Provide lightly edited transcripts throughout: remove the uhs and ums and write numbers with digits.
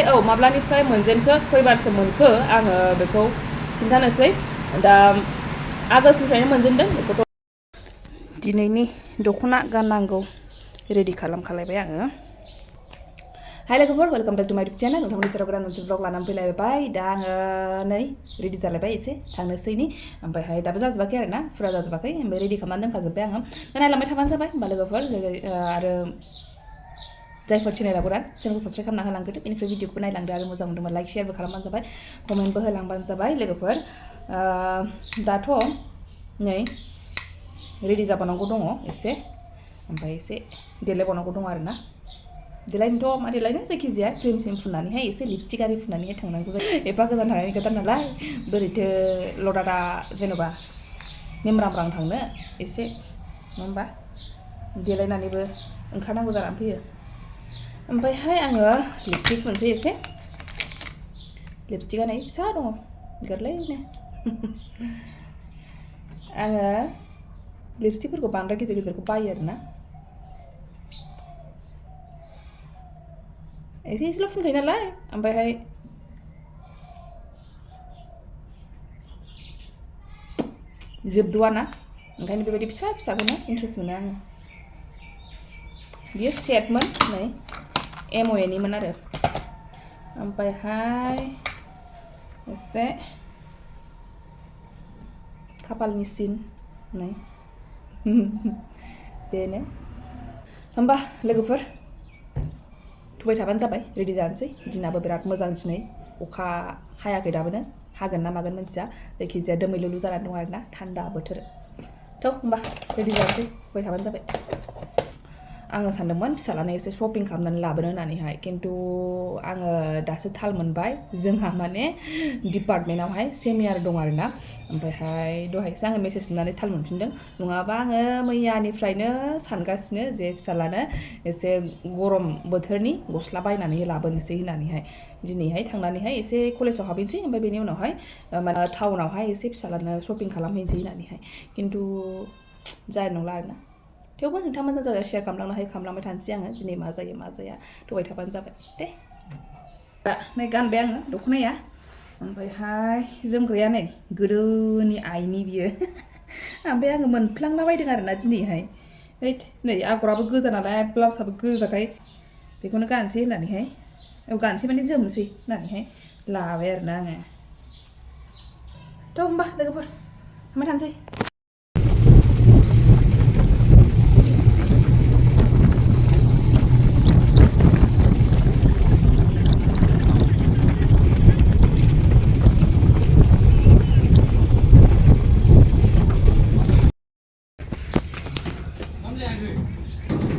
माब्लानिफ्राय मोनजेनखो खैबारसो मोनखो आङो बेखौ खिन्थानोसै दा आगष्टनिफ्रायनो मोनजेनदों बेखौथ' दिनैनि दख'ना गाननांगौ रेडि खालामखालायबाय आङो हाय लोगोफोर वेलकाम बेक टु माय इउटुब चेनेल नोंथांमोननि सेराव गोदान मोनसे ब्लग लानानै फैलायबाय दा आङो नै रेडि जालायबाय एसे थांनोसैनि ओमफ्रायहाय दाबो जाजोबाखै आरोना फुरा जाजोबाखै ओमफ्राय रेडि खालामनानै दोनखाजोब्बाय आङो दा नायलांबाय थाबानो जाबाय होमबा लोगोफोर आरो जायफोर चेनेलाव गोदान चेनेलखौ साबस्क्राइब खालामना होलांग्रोदो बेनिफ्राय भिडिअखौ नायलांदो आरो मोजां मोनदोंबा लाइक शेयारबो खालामबानो जाबाय कमेन्टबो होलांबानो जाबाय लोगोफोर दाथ' नै रेडि जाबावनांगौ दङ एसे ओमफ्राय एसे देलायबावनांगौ दङ आरोना देलायनोथ' मा देलायनो जायखिजाया क्रिम सिम फुननानैहाय एसे लिपस्टिक आरि फुननानैहाय थांनांगौ जायो एफा गोजान थांनायनि खोथा नालाय बोरैथो लदादा जेन'बा मेमब्रां थांनो एसे नङा होमबा देलायनानैबो ओंखारनांगौ जानानै फैयो ओमफ्रायहाय आङो लिपस्टिक फुनसै एसे लिपस्टिकआ नै फिसा दङ गोरलैनो आङो लिपस्टिकफोरखौ बांद्राय गिदिर गिदिरखौ बायो आरोना एसे एसेल' फुनखायो नालाय ओमफ्रायहाय जोबद'आना ओंखायनो बेबायदि फिसा फिसाखौनो इन्ट्रेस्ट मोनो आङो बियो सेटमोन नै Mwnwनिमोन आरो ओमफ्रायहाय एसे खाफालनि सिन नै बेनो होमबा लोगोफोर थुबाय थाबानो जाबाय रेडि जानोसै दिनाबो बिराद मोजां दिनै अखा हायाखै दाबोनो हागोन ना मागोन मोनथिया जायखिजाया दोमैलुलु जानानै दं आरोना थान्दा बोथोर थ' होमबा रेडि जानोसै थुबाय थाबानो जाबाय आङो सानदोंमोन फिसालानो एसे शपिं खालामनानै लाबोनो होननानैहाय खिन्थु आङो दासो थाल मोनबाय जोंहा माने डिपार्टमेन्टआवहाय सेमिनार दं आरोना ओमफ्रायहाय दहायसो आङो मेसेज नुनानै थाल मोनफिनदों नङाबा आङो मैयानिफ्रायनो सानगासिनो जे फिसालानो एसे गरम बोथोरनि गस्ला बायनानै लाबोनोसै होननानैहाय दिनैहाय थांनानैहाय एसे कलेजाव हाबहैनोसै ओमफ्राय बेनि उनावहाय माने टाउनावहाय एसे फिसालानो शपिं खालामहैनोसै होननानैहाय खिन्थु जानाय नंला आरोना थेवबो नोंथांमोनजों जायगा शेयार खालामलांबाय थानोसै आङो दिनै मा जायो मा जाया थुबाय थाबानो जाबाय दे दा नै गानबाय आङो दख'नाया ओमफ्रायहाय जोमग्राया नै गोदोनि आइनि बियो ओमफ्राय आङो मोनफ्लांला बायदों आरोना दिनैहाय नै आगराबो गोजा नालाय ब्लाउसआबो गोजाखाय बेखौनो गानसै होननानैहाय गानसै माने जोमनोसै होननानैहाय लाबाय आरोना आङो थ' होमबा लोगोफोर थांबाय थानोसै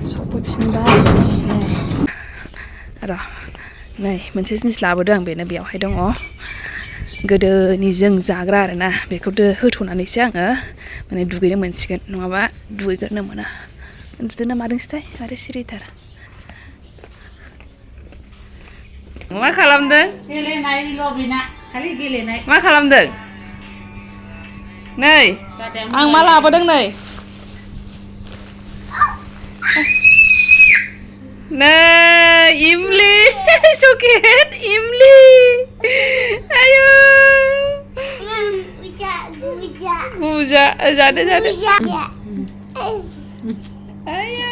सफैफिनबाय र' नै मोनसे जिनिस लाबोदों आं बेनो बेयावहाय दङ गोदोनि जों जाग्रा आरोना बेखौ होथ'नानैसो आङो माने दुगैनो मोनसिगोन नङाबा दुगैग्रोनो मोना उन्दुदोंना मादोंसोथाय आरो सिरिथार मा खालामदों गेलेनायल' बेना खालि गेलेनाय मा खालामदों नै आं मा लाबोदों नै नै इमलि सकेट इमलि आयु बुजा जादो जादो आयु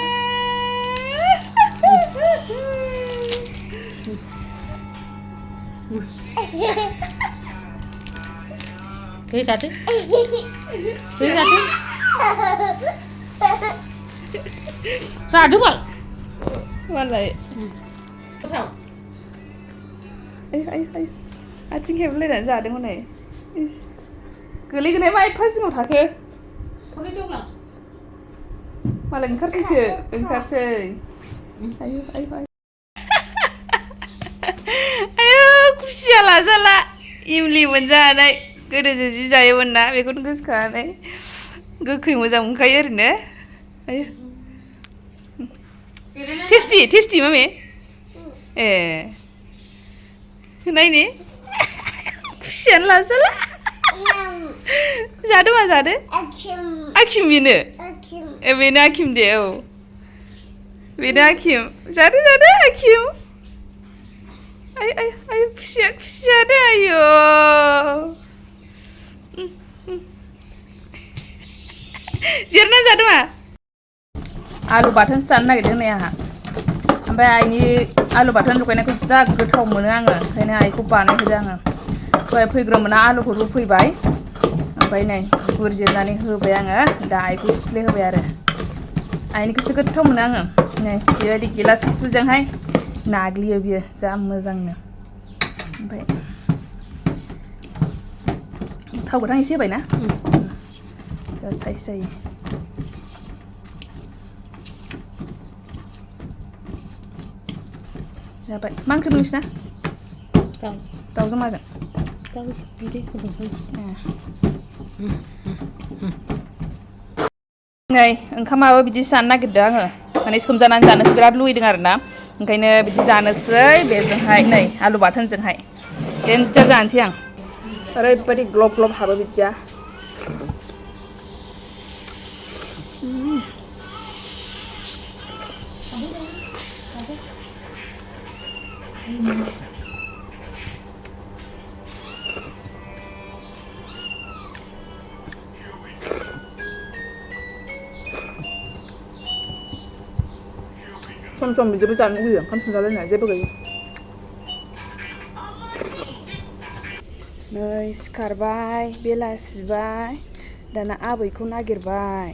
Kiri satu. Satu bal. मालाय Tahu. आयु आथिं हेबलायनानै जादों हनै गोलैगोनाय मा एफा जिङाव थाखो Kau itu mana? मालाय ओंखारसै आयु खुसिया लाजाला इमलि मोनजानाय गोदोसो जि जायोमोन ना बेखौनो गोसोखांनानै गोखै मोजां मोनखायो ओरैनो आयु टेस्टि मामे ए नायनि खुसियानो लाजाला जादो मा जादो आखिम बेनो बेनो आखिम दे औ बेनो आखिम जादो आखिम Ayo फिसा deh ayo. Jirna जादों मा? आलु बाथोन जानो नागिरदों नै आंहा ओमफ्राय आइनि आलु बाथोन लगायनायखौ जा गोथाव मोनो आङो ओंखायनो आइखौ बानायहोदों आङो दहाय फैग्रोमोना आलुखौ रुफैबाय ओमफ्राय नै बिगुर जिरनानै होबाय आङो दा आइखौ सिफ्ले होबाय आरो आइनिखौसो गोथाव मोनो आङो नै बेबायदि गिलास खिथुजोंहाय नाग्लियो बियो जा मोजांनो ओमफ्राय थाव गोथां एसे होबायना जा साइज जायो जाबाय मा ओंख्रि नोंसिना दाउजों माजों नै ओंखामाबो बिदि जानो नागिरदों आङो माने सोमजानानै जानोसो बिराद लुगैदों आरोना ओंखायनो बिदि जानोसै बेजोंहाय नै आलु बाथोनजोंहाय देन्जार जानोसै आं ओरैबायदि ग्लब ग्लब हाबो बिदिया सम बिदिबो जानो लुगैयो ओंखाम संजालायनाय जेबो गैया नै सिखारबाय बेलासिबाय दाना आबैखौ नागिरबाय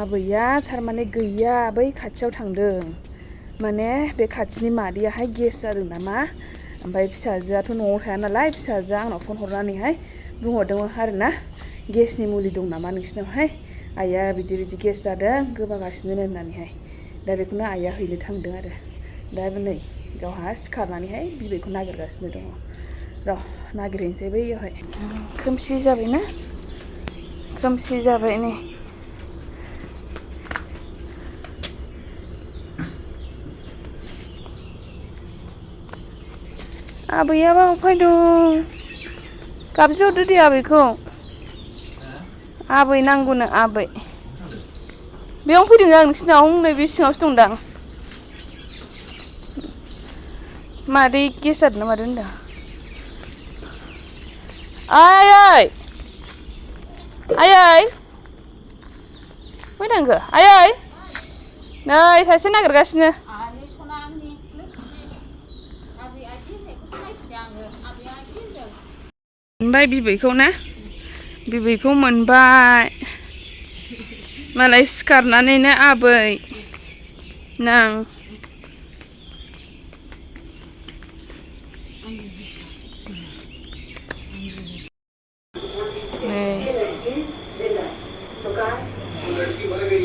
आबैया थारमाने गैया बै खाथियाव थांदों माने बे खाथिनि मादैयाहाय गेस जादों नामा ओमफ्राय फिसाजोआथ' न'आव थाया नालाय फिसाजोआ आंनाव फन हरनानैहाय बुंहरदोंमोन आरोना गेसनि मुलि दं नामा नोंसिनावहाय आइया बिदि गेस जादों गोबागासिनो होननानैहाय दा बेखौनो आइया हैनो थांदों आरो दा नै गावहा सिखारनानैहाय बिबैखौ नागिरगासिनो दङ र' नागिरहैनोसै बैयावहाय खोमसि जाबायना खोमसि जाबाय नै आबैयाबा अफाय दं गाबज्रिहरदो दे आबैखौ आबै नांगौनो आबै बेयावनो फैदों आं नोंसिनाव नैबे सिङावसो दंदां मादै गेस जादों ना मादों होनदों आयै आयै मै थांखो आयै नै सासे नागिरगासिनो ओमफ्राय बिबैखौ ना बिबैखौ मोनबाय मालाय सिखारनानैनो आबै नां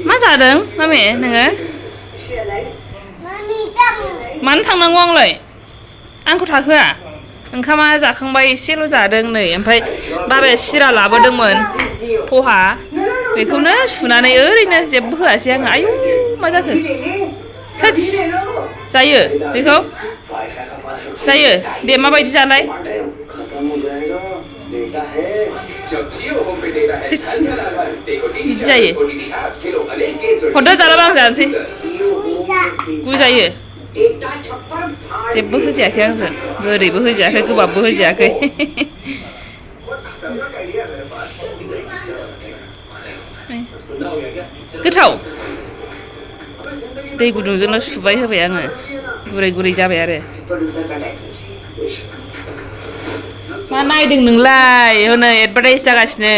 मा जादों मामे नोङो मानो थांनांगौ आंलाय आंखौ थाखोआ ओंखामा जाखांबाय एसेल' जादों नै ओमफ्राय बाबाया सिरा लाबोदोंमोन पहा बेखौनो सुनानै ओरैनो जेबो होआसै आङो आयौ मा जाखो थोस जायो बेखौ जायो दे माबायदि जालाय बिदि जायो हरदो जालाबा आं जानोसै गुजायो जेबो होजायाखै आंजों ओरैबो होजायाखै गोबाबबो होजायाखै गोथाव दै गुदुंजोंल' सुबाय होबाय आङो गुरै गुरै जाबाय आरो मा नायदों नोंलाय हनै एडभार्टाइज जागासिनो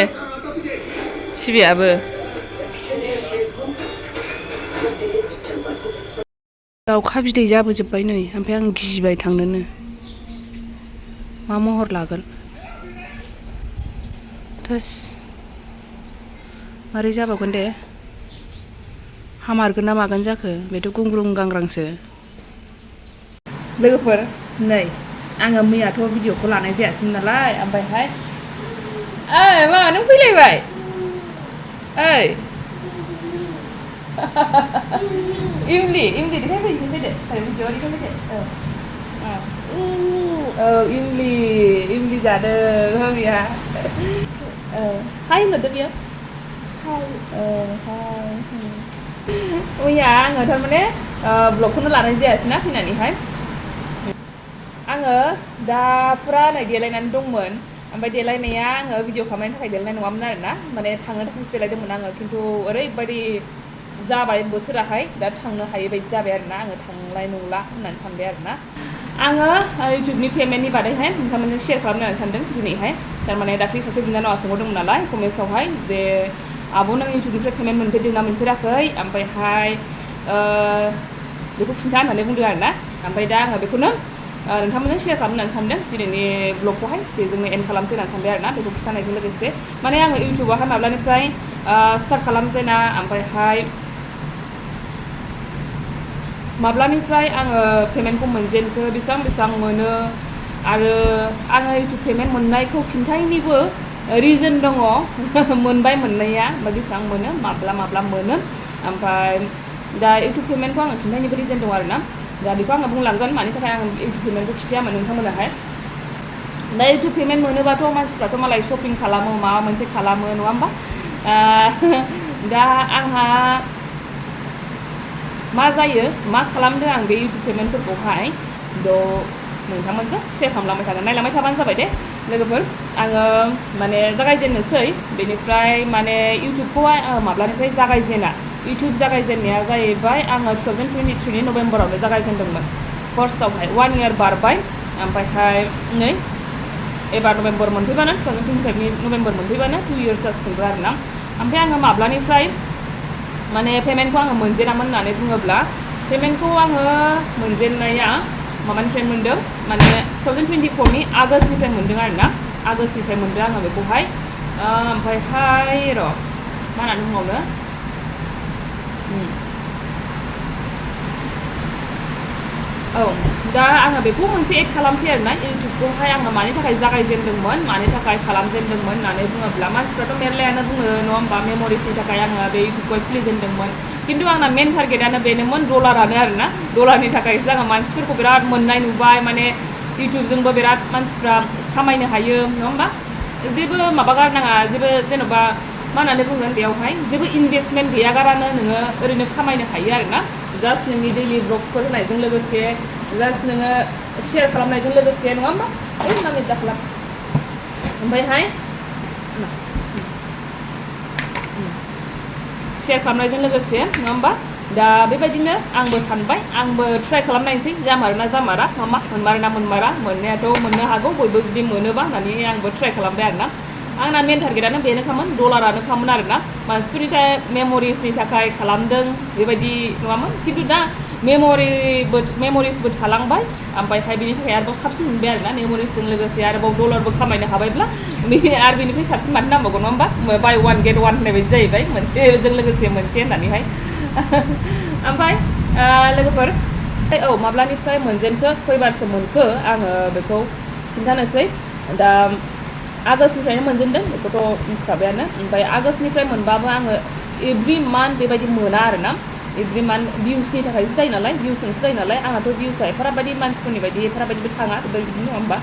टिभिआबो दाउखा बिदै जाबोजोब्बाय नै ओमफ्राय आं गिबाय थांनोनो मा महर लागोन थोस मारै जाबावगोन दे हामारगोन ना मागोन जाखो बेथ' गुंग्रुं गांग्रांसो लोगोफोर नै आङो मैयाथ' भिडिअखौ लानाय जायासैमोन नालाय ओमफ्रायहाय ओइ मा नों फैलायबाय ओइ इमलि देखाय फैदो भिडिअ देखाय फैदो औ इमलि जादों मामिया हाय होनहरदो बेयो हाय मैया आङो थारमाने ब्लगखौनो लानाय जायासैना फैनानैहाय आङो दा फुरा नै देलायनानै दंमोन ओमफ्राय देलायनाया आङो भिडिअ खालामनायनि थाखाय देलायनाय नङामोन आरोना माने थांनो थाखायसो देलायदोंमोन आङो खिन्थु ओरैबायदि जाबाय बोथोराहाय दा थांनो हायै बायदि जाबाय आरोना आङो थांनाय नंला होननानै सानबाय आरोना आङो इउटुबनि पेमेन्टनि बादैहाय नोंथांमोनजों शेयार खालामनो होननानै सानदों दिनैहाय थारमाने दाख्लै सासे बिनानावा सोंहरदोंमोन नालाय कमेन्ट्सआवहाय जे आब' नों इउटुबनिफ्राय पेमेन्ट मोनफेरदोंना मोनफेराखै ओमफ्रायहाय बेखौ खिन्था होननानै बुंदों आरोना ओमफ्राय दा आङो बेखौनो नोंथांमोनजों शेयार खालामनो होननानै सानदों दिनैनि ब्लगखौहाय बेजोंनो एन्ड खालामसै होननानै सानबाय आरोना बेखौ खिन्थानायजों लोगोसे माने आङो इउटुबावहाय माब्लानिफ्राय स्टार्ट खालामजेना ओमफ्रायहाय माब्लानिफ्राय आङो पेमेन्टखौ मोनजेनखो बेसेबां मोनो आरो आङो इउटुब पेमेन्ट मोननायखौ खिन्थायनिबो रिजन दङ मोनबाय मोननाया ओमफ्राय बेसेबां मोनो माब्ला मोनो ओमफ्राय दा इउटुब पेमेन्टखौ आङो खिन्थायनिबो रिजन दङ आरोना दा बेखौ आङो बुंलांगोन मानि थाखाय आं इउटुब पेमेन्टखौ खिन्थायामोन नोंथांमोनाहाय दा इउटुब पेमेन्ट मोनोबाथ' मानसिफ्राथ' मालाय शपिं खालामो माबा मोनसे खालामो नङा होमबा दा आंहा मा जायो मा खालामदों आं बे इउटुब पेमेन्टफोरखौहाय नोंथांमोनजों शेयार खालामलांबाय थागोन नायलांबाय थाबानो जाबाय दे लोगोफोर आङो माने जागायजेननोसै बेनिफ्राय माने इउटुबखौहाय माब्लानिफ्राय जागायजेना इउटुब जागायजेननाया जाहैबाय आङो 2023 नभेम्बरावनो जागायजेनदोंमोन फार्स्टआवहाय 1 इयार बारबाय ओमफ्रायहाय नै एबार नभेम्बर मोनफैबानो 2025 नभेम्बर मोनफैबानो 2 इयार्स जासिगोनबो आरोना ओमफ्राय आङो माब्लानिफ्राय माने पेमेन्टखौ आङो मोनजेनामोन होननानै बुङोब्ला पेमेन्टखौ आङो मोनजेननाया माबानिफ्राय मोनदों माने 2024 आगष्टनिफ्राय मोनदों आरोना आगष्टनिफ्राय मोनदों आङो बेखौहाय ओमफ्रायहाय र' मा होननानै बुंबावनो औ दा आङो बेखौ मोनसे एड खालामसै आरोना इउटुबखौहाय आङो मानि थाखाय जागायजेनदोंमोन मानि थाखाय खालामजेनदोंमोन होननानै बुङोब्ला मानसिफ्राथ' मेरलायानो बुङो नङा होमबा मेम'रिसनि थाखाय आङो बे इउटुबखौहाय खुलिजेनदोंमोन खिन्थु आंना मेन टारगेटआनो बेनोमोन डलारानो आरोना डलारनि थाखायसो आङो मानसिफोरखौ बिराद मोननाय नुबाय माने इउटुबजोंबो बिराद मानसिफ्रा खामायनो हायो नङा होमबा जेबो माबा गारनाङा जेबो जेन'बा मा होननानै बुंगोन बेयावहाय जेबो इनभेस्टमेन्ट गैयागारानो नोङो ओरैनो खामायनो हायो आरोना जास्ट नोंनि दैलि ब्लगफोर होनायजों लोगोसे जास्ट नोङो शेयार खालामनायजों लोगोसे नङा होमबा माने दा खालाम ओमफ्रायहाय शेयार खालामनायजों लोगोसे नङा होमबा दा बेबायदिनो आंबो सानबाय आंबो ट्राइ खालामनायसै जामारोना जामारा मा मोनमारोना मोनमारा मोननायाथ' मोननो हागौ बयबो जुदि मोनोबा होननानै आंबो ट्राइ खालामबाय आरोना आंना मेन टारगेटआनो बेनोखामोन डलारानोखामोन आरोना मानसिफोरनि मेम'रिसनि थाखाय खालामदों बेबायदि नङामोन खिन्थु दा मेम'रिसबो थालांबाय ओमफ्रायहाय बेनि थाखाय आरोबाव साबसिन मोनबाय आरोना मेम'रिसजों लोगोसे आरोबाव डलारबो खामायनो हाबायब्ला आरो बेनिफ्राय साबसिन माथो नांबावगौ नङा होमबा बाय वान गेट वान होननाय बायदि जाहैबाय मोनसेजों लोगोसे मोनसे होननानैहाय ओमफ्राय लोगोफोर औ माब्लानिफ्राय मोनजेनखो खैबारसो मोनखो आङो बेखौ खिन्थानोसै दा आगष्टनिफ्रायनो मोनजेनदों बेखौथ' मिथिखाबायानो ओमफ्राय आगष्टनिफ्राय मोनबाबो आङो एभ्रि मान्थ बेबायदि मोना आरोना एभ्रि मान्थ भिउसनि थाखायसो जायो नालाय भिउसजोंसो जायो नालाय आंहाथ' भिउसा एफाराबायदि मानसिफोरनि बायदि एफाराबायदिबो थाङा बेबायदि नङा होमबा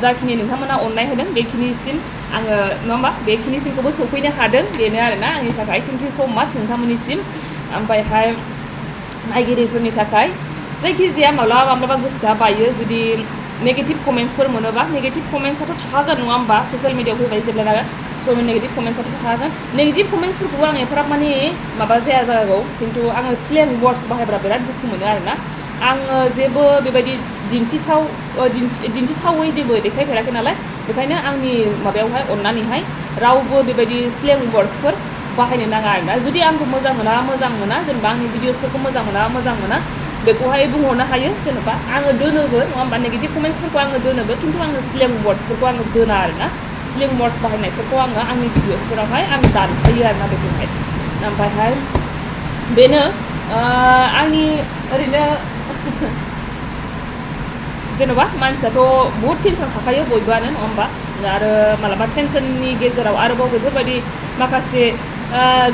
जाखिनि नोंथांमोना अननाय होदों बेखिनिसिम आङो नङा होमबा बेखिनिसिमखौबो सफैनो हादों बेनो आरोना आंनि थाखाय थेंक इउ स' माच नोंथांमोननिसिम ओमफ्रायहाय नायगिरिफोरनि थाखाय जायखिजाया माब्लाबा गोसोआ बायो जुदि नेगेटिभ कमेन्ट्सफोर मोनोबा नेगेटिभ कमेन्ट्सआथ' थाखागोन नङा होमबा ससियेल मिडियाआव फैबाय जेब्ला स' नेगेटिभ कमेन्ट्सआथ' थाखागोन नेगेटिभ कमेन्ट्सफोरखौबो आं एफाराब माने माबा जाया जागौ खिन्थु आङो स्लें वार्डस बाहायब्ला बिराद दुखु मोनो आरोना आङो जेबो बेबायदि दिन्थिथावै जेबो देखायफेराखै नालाय बेखायनो आंनि माबायावहाय अननानैहाय रावबो बेबायदि स्लें वार्डसफोर बाहायनो नाङा आरोना जुदि आंखौ मोजां मोना जेनेबा आंनि भिडिअसफोरखौ मोजां मोना बेखौहाय बुंहरनो हायो जेनेबा आङो दोनोबो नङा होमबा नेगेटिभ कमेन्ट्सफोरखौ आङो दोनोबो खिन्थु आङो स्लें वार्डसफोरखौ आङो दोना आरोना स्लें वार्डस बाहायनायफोरखौ आङो आंनि भिडिअसफोरावहाय आङो दानफायो आरोना बेखौहाय ओमफ्रायहाय बेनो आंनि ओरैनो जेन'बा मानसियाथ' बहुद टेनसन थाखायो बयबोआनो नङा होमबा आरो मालाबा टेनसननि गेजेराव आरोबाव बेफोरबायदि माखासे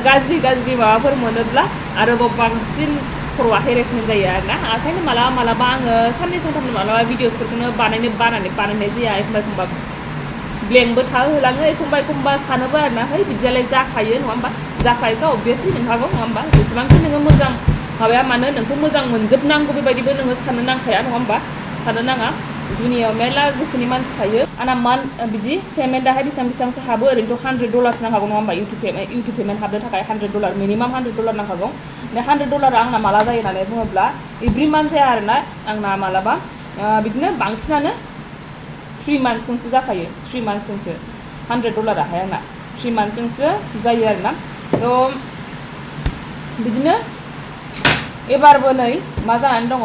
गाज्रि माबाफोर मोनोब्ला आरोबाव बांसिन खर'आ हेरेसमेन्ट जायो आरोना ओंखायनो मालाबा आङो साननै सानथामनि मालाबा भिडिअसफोरखौनो बानायनाय जाया एखमबा ब्लेंकबो थाहोलाङो एखमबा सानोबो आरोना है बिदियालाय जाखायो नङा होमबा जाखायोखा अबभियासलि नोंहागौ नङा होमबा जेसेबांखि नोङो मोजां माबाया मानो नोंखौ मोजां मोनजोबनांगौ बेबायदिबो नोङो साननो नांखाया नङा होमबा साननो नाङा दुनियायाव मेरला गोसोनि मानसि थायो आंना बिदि पेमेन्टआहाय बेसेबांसो हाबो ओरैनोथ' $100 नांखागौ नङा होमबा इउटुब पेमेन्ट हाबनो थाखाय $100 मिनिमाम $100 नांखागौ बे $100 आंना माला जायो होननानै बुङोब्ला एभ्रि मान्थ जाया आरोना आंना मालाबा बिदिनो बांसिनानो 3 monthsजोंसो जाखायो 3 monthsजोंसो $100 आंना 3 monthsजोंसो जायो आरोना थ' बिदिनो एबारबो नै मा जानानै दङ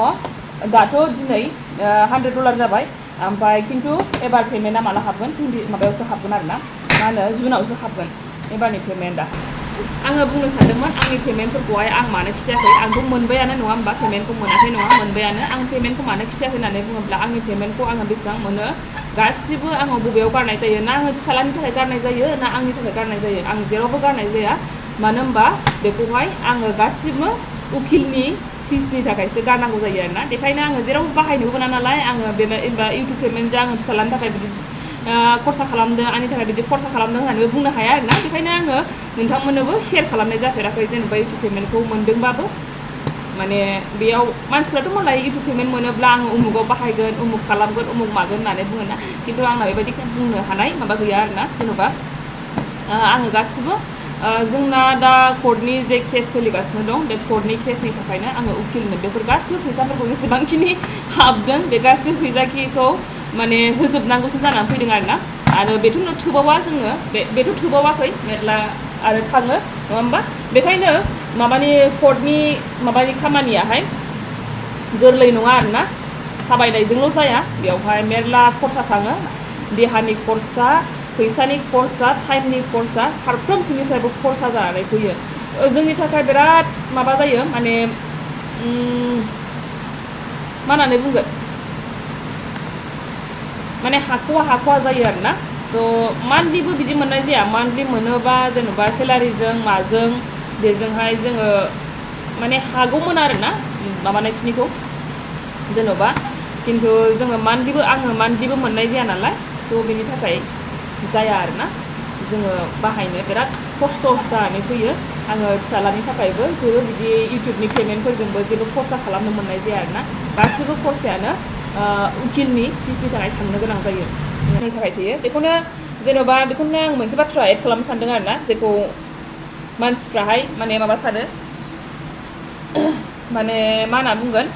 दाथ' दिनै $100 जाबाय ओमफ्राय खिन्थु एबार पेमेन्टआ माला हाबगोन माबायावसो हाबगोन आरोना मा होनो जुनावसो हाबगोन एबारनि पेमेन्टआ आङो बुंनो सानदोंमोन आंनि पेमेन्टफोरखौहाय आं मानो खिथायाखै आंथ' मोनबायानो नङा होमबा पेमेन्टखौ मोनाखै नङा मोनबायानो आं पेमेन्टखौ मानो खिथायाखै होननानै बुङोब्ला आंनि पेमेन्टखौ आङो बेसेबां मोनो गासिबो आङो बबेयाव गारनाय जायो ना आङो फिसालानि थाखाय गारनाय जायो ना आंनि थाखाय गारनाय जायो आं जेरावबो गारनाय जाया मानो होनबा बेखौहाय आङो गासिबो उकिलनि फिसनि थाखायसो गारनांगौ जायो आरोना बेखायनो आङो जेरावबो बाहायनोबो मोना नालाय आङो एबा इउटुब पेमेन्टजों आङो फिसालानि थाखाय बिदि खरसा खालामदों आंनि थाखाय बिदि खरसा खालामदों होननानैबो बुंनो हाया आरोना बेखायनो आङो नोंथांमोननोबो शेयार खालामनाय जाफेराखै जेनेबा इउटुब पेमेन्टखौ मोनदोंबाबो माने बेयाव मानसिफ्राथ' मालाय इउटुब पेमेन्ट मोनोब्ला आङो उमुगाव बाहायगोन उमुग खालामगोन उमुग मागोन होननानै बुङोना खिन्थु आंना बेबायदि बुंनो हानाय माबा गैया आरोना जेन'बा आङो गासिबो जोंना दा कर्टनि जे केस सोलिगासिनो दं बे कर्टनि केसनि थाखायनो आङो उकिलनो बेफोर गासिबो फैसाफोरखौ जेसेबांखिनि हाबदों बे गासिबो फैसाखिखौ माने होजोबनांगौसो जानानै फैदों आरो बेथ' थोबावा जोङो बेथ' थोबावाखै मेरला आरो थाङो नङा होमबा बेखायनो माबानि कर्टनि माबानि खामानियाहाय गोरलै नङा आरोना थाबायनायजोंल' जाया बेवहाय मेरला खरसा थाङो देहानि खरसा फैसानि खरसा टाइमनि खरसा फारफ्रोमथिंनिफ्रायबो खरसा जानानै फैयो जोंनि थाखाय बिराद माबा जायो माने मा होननानै बुंगोन माने हाख'वा जायो आरोना थ' मान्थलिबो बिदि मोननाय जाया मान्थलि मोनोबा जेन'बा सेलारिजों माजों बेजोंहाय जोङो माने हागौमोन आरोना माबानायखिनिखौ जेन'बा खिन्थु आङो मान्थलिबो मोननाय जाया नालाय थ' बेनि थाखाय जाया आरोना जोङो बाहायनो बिराद खस्थ' जानानै फैयो आङो फिसालानि थाखायबो जेबो बिदि इउटुबनि पेमेन्टफोरजोंबो जेबो खरसा खालामनो मोननाय जाया आरोना गासिबो खरसायानो उकिलनि फिसनि थाखाय थांनो गोनां जायो बेनि थाखाय थोयो बेखौनो आं मोनसे बाथ्रा एड खालामनो सानदों आरोना जेखौ मानसिफ्राहाय माने माबा सानो माने मा होनना बुंगोन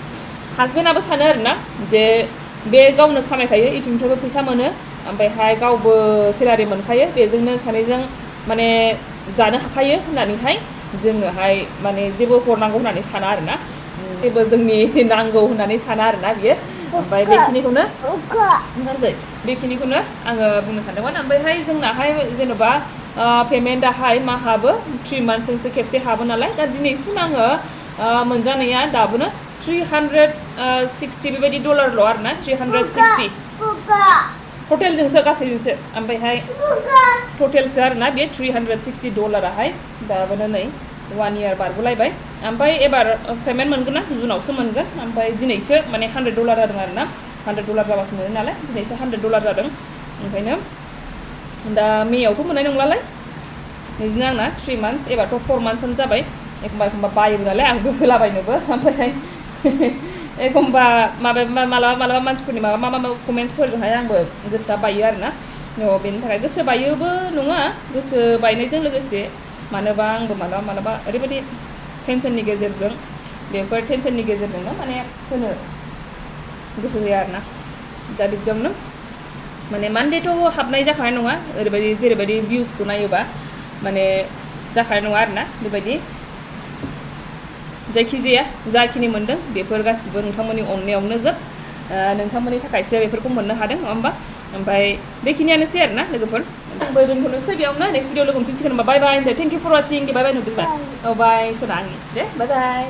हासबेन्डआबो सानो आरोना जे बे गावनो खामायखायो इउटुबनिफ्रायबो फैसा मोनो ओमफ्रायहाय गावबो सेलारि मोनखायो बेजोंनो सानैजों माने जानो हाखायो होननानैहाय जोङोहाय माने जेबो हरनांगौ होननानै साना आरोना जेबो जोंनि नांगौ होननानै साना आरोना बियो ओमफ्राय बेखिनिखौनो आङो बुंनो सानदोंमोन ओमफ्रायहाय जोंनाहाय जेन'बा पेमेन्टआहाय मा हाबो 3 monthsजोंसो खेबसे हाबो नालाय दा दिनैसिम आङो मोनजानाया दाबोनो 360 बेबायदि $ल' आरोना 360 टटेलजोंसो गासैजोंसो ओमफ्रायहाय टटेलसो आरोना बे $360 दाबोनो नै 1 year बारग'लायबाय ओमफ्राय एबार पेमेन्ट मोनगोन ना जुनावसो मोनगोन ओमफ्राय दिनैसो माने $100 जादों आरोना $100 जाबासो मोनो नालाय दिनैसो $100 जादों ओंखायनो दा मेयावथ' मोननाय नंलालाय बिदिनो आंना 3 months एबारथ' 4 monthsआनो जाबाय एखमबा बायोबो नालाय आंबो होलाबायनोबो ओमफ्रायहाय एखमबा मालाबा मानसिफोरनि माबा कमेन्ट्सफोरजोंहाय आंबो गोसोआ बायो आरोना बेनि थाखाय गोसो बायोबो नङा गोसो बायनायजों लोगोसे मानोबा आंबो मालाबा ओरैबायदि टेनसननि गेजेरजों बेफोर टेनसननि गेजेरजोंनो माने होनो गोसो जाया आरोना दा बिदियावनो माने मान्डेथ' हाबनाय जाखानाय नङा जेरैबायदि भिउसखौ नायोबा माने जाखानाय नङा आरोना बेबायदि जायखिजाया जाखिनि मोनदों बेफोर गासिबो नोंथांमोननि अननायावनो नोंथांमोननि थाखायसो बेफोरखौ मोननो हादों नङा होमबा ओमफ्राय बेखिनियानोसै आरोना लोगोफोर आंबो दोनथ'नोसै बेयावनो नेक्स्ट भिडिअ लोगो मोनफिनसिगोन होनबा बाय बाय थेंक इउ फर वाचिं बाय बाय नुदोंबा औ बाय सोना आंनि दे बाय बाय